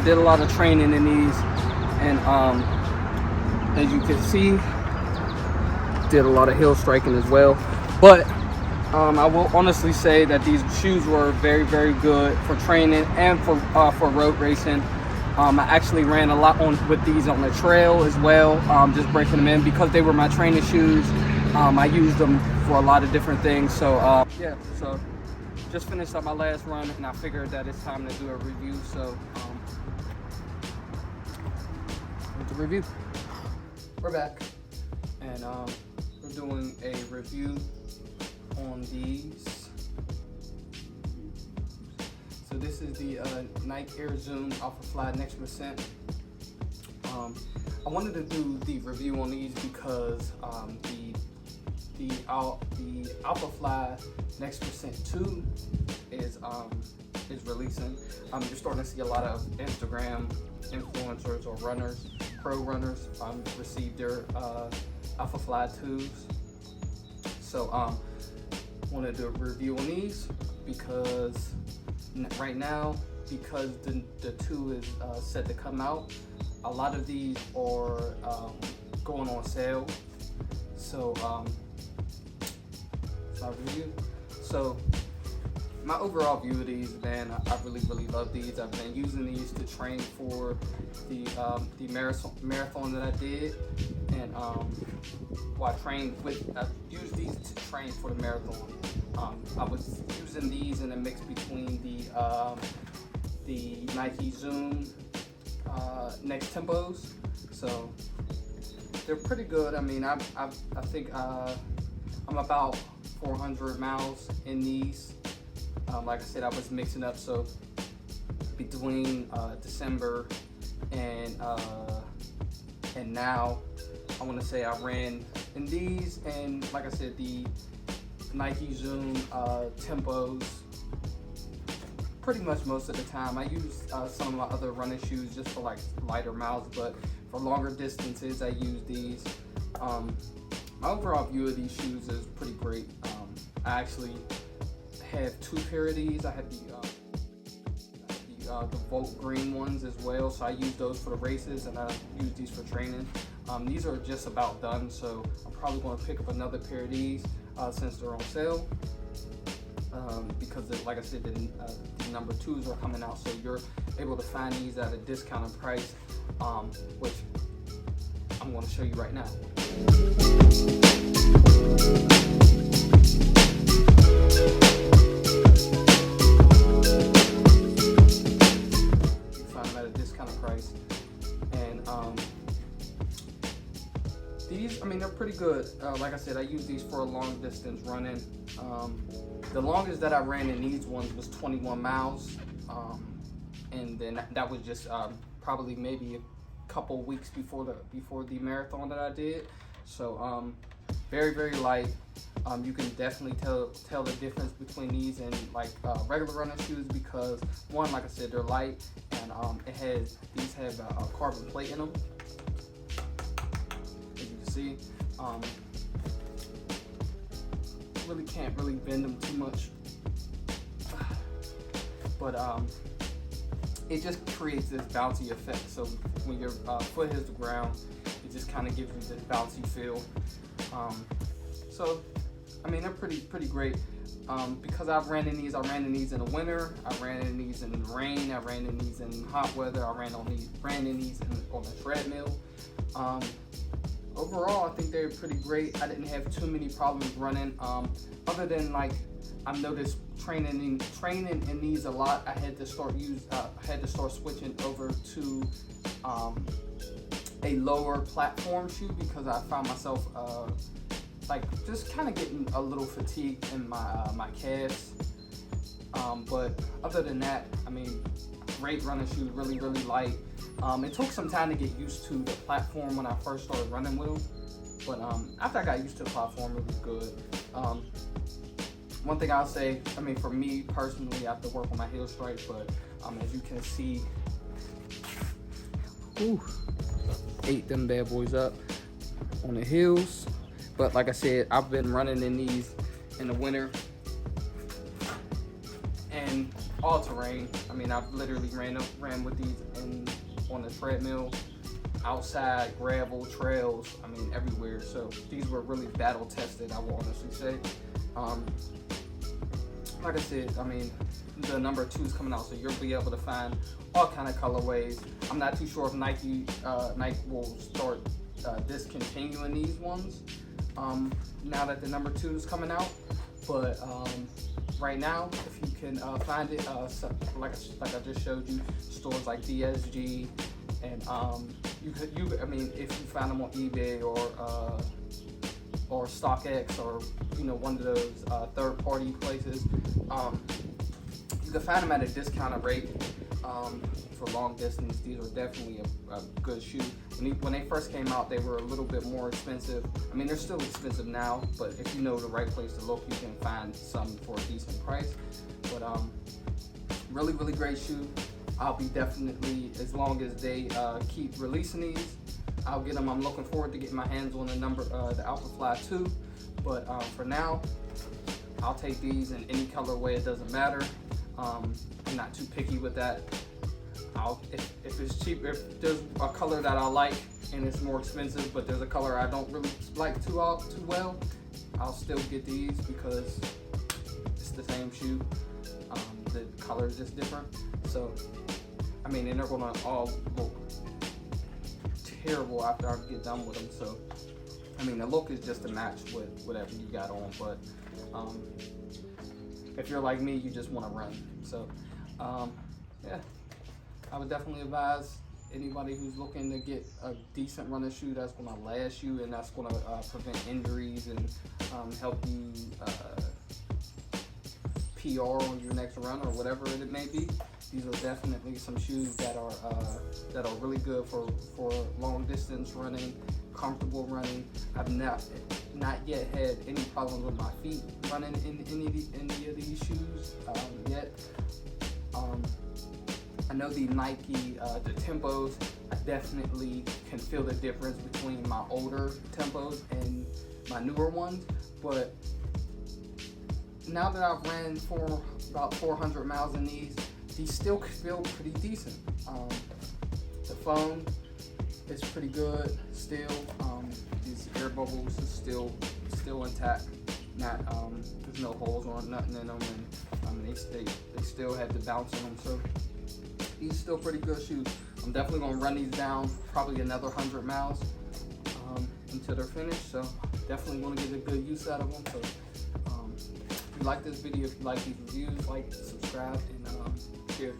I did a lot of training in these, and as you can see, did a lot of hill striking as well. But I will honestly say that these shoes were very, very good for training and for road racing. I actually ran a lot with these on the trail as well, just breaking them in because they were my training shoes. I used them for a lot of different things. So yeah, so just finished up my last run, and I figured that it's time to do a review. So with the review, we're back, and we're doing a review on these. So this is the Nike Air Zoom Alphafly Next Percent. I wanted to do the review on these because the Alphafly Next Percent 2 is releasing. You're starting to see a lot of Instagram influencers or runners, pro runners, receive their Alphafly 2s. So wanted to do a review on these because right now, because the 2 is set to come out, a lot of these are going on sale. So review. So my overall view of these, man, I really love these. I've been using these to train for the marathon that I did, and I used these to train for the marathon. I was using these in a mix between the Nike Zoom Next Tempos, so they're pretty good. I mean, I think I'm about 400 miles in these. Like I said, I was mixing up, so between December and now, I want to say I ran in these, and like I said, the Nike Zoom Tempos pretty much most of the time. I use some of my other running shoes just for like lighter miles, but for longer distances I use these. My overall view of these shoes is pretty great. I actually have 2 pair of these. I have the Volt green ones as well, so I use those for the races, and I use these for training. These are just about done, so I'm probably going to pick up another pair of these since they're on sale, because like I said, the number 2s are coming out, so you're able to find these at a discounted price, which I'm going to show you right now. Price, and these, I mean, they're pretty good. Like I said, I use these for a long distance running. The longest that I ran in these ones was 21 miles, and then that was just probably maybe a couple weeks before the marathon that I did. So very light. You can definitely tell the difference between these and like regular running shoes, because one, like I said, they're light, and these have a carbon plate in them, as you can see. Really can't really bend them too much, but it just creates this bouncy effect. So when your foot hits the ground, it just kind of gives you this bouncy feel. So I mean, they're pretty great. Because I ran in these in the winter, I ran in these in the rain, I ran in these in hot weather, I ran in these on the treadmill. Overall, I think they're pretty great. I didn't have too many problems running, other than like I noticed training in these a lot. I had to start switching over to a lower platform shoe, because I found myself like just kind of getting a little fatigued in my calves. But other than that, I mean, great running shoes, really light. It took some time to get used to the platform when I first started running with them, but after I got used to the platform, it was good. One thing I'll say, I mean, for me personally, I have to work on my heel strike, but as you can see, ate them bad boys up on the heels. But like I said, I've been running in these in the winter, and all terrain. I mean, I've literally ran with these on the treadmill, outside, gravel, trails, I mean, everywhere. So these were really battle tested, I will honestly say. Like I said, I mean, the number 2 is coming out, so you'll be able to find all kind of colorways. I'm not too sure if Nike will start discontinuing these ones now that the number 2 is coming out. But right now, if you can find it, like I just showed you, stores like DSG, and I mean, if you find them on eBay or StockX, or one of those third-party places, you can find them at a discounted rate. For long distance, these are definitely a good shoe. When they first came out, they were a little bit more expensive. I mean, they're still expensive now, but if you know the right place to look, you can find some for a decent price. But really, really great shoe. I'll be definitely, as long as they keep releasing these, I'll get them. I'm looking forward to getting my hands on the Alphafly 2. But for now, I'll take these in any colorway. It doesn't matter. I'm not too picky with that. If it's cheap, if there's a color that I like and it's more expensive, but there's a color I don't really like too well, I'll still get these because it's the same shoe. The color is just different. So, I mean, and they're gonna all look terrible after I get done with them. So, I mean, the look is just to match with whatever you got on. But if you're like me, you just want to run. So, yeah. I would definitely advise anybody who's looking to get a decent running shoe that's going to last you and that's going to prevent injuries and help you PR on your next run or whatever it may be. These are definitely some shoes that are really good for long distance running, comfortable running. I've not yet had any problems with my feet running in any of these shoes yet. I know the Nike, the tempos, I definitely can feel the difference between my older tempos and my newer ones, but now that I've ran for about 400 miles in these still feel pretty decent. The foam is pretty good still. These air bubbles is still intact. Not there's no holes or nothing in them, and they still had the bounce in them. So these still pretty good shoes. I'm definitely gonna run these down probably another 100 miles until they're finished. So definitely want to get a good use out of them. So if you like this video, if you like these reviews, like, subscribe, and share.